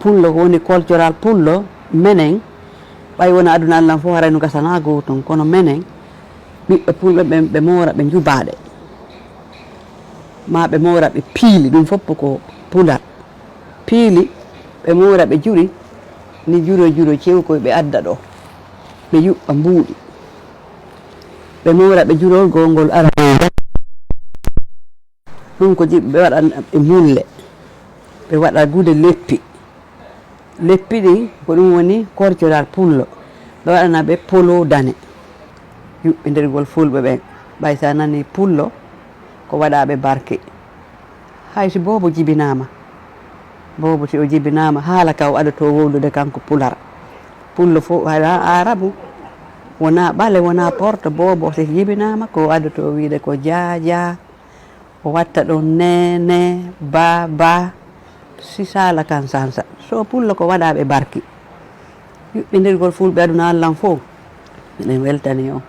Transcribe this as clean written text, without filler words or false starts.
pullo woni cultural pullo menen ɓay wona aduna allah fof harayno gasana gooton kono menen ɓiɓɓe pulɓe ɓen ɓe moora ɓe jubaɗe ma ɓe moora ɓe piili ɗum fof ko pular piili ɓe moora ɓe juɗi ni juro cewkoy ɓe adda ɗo ɓe yuɓɓa mbuuɗi ɓe moora ɓe jurol ngol aranden ɗum ko jiɓɓe ɓe waɗa ɓe mulle ɓe waɗa gude leppi ɗin ko ɗum woni cultural pullo ɓe waɗana ɓe polo dane yuɓɓindirgol fulɓe ɓen ɓay sa nani pullo ko waɗaɓe barke haysi bobo jibinama bobo si o jibinama haala ka o aɗato wowlude kanko pular pullo fof haɗa arabu wona ɓale wona porte bobo si jibinama ko aɗato wiide ko jaaja o watta ɗon nene ba si sala kan sansa so pullo ko waɗaɓe barki yuɓɓindirgol fulɓe aduna allah fof miɗen weltani on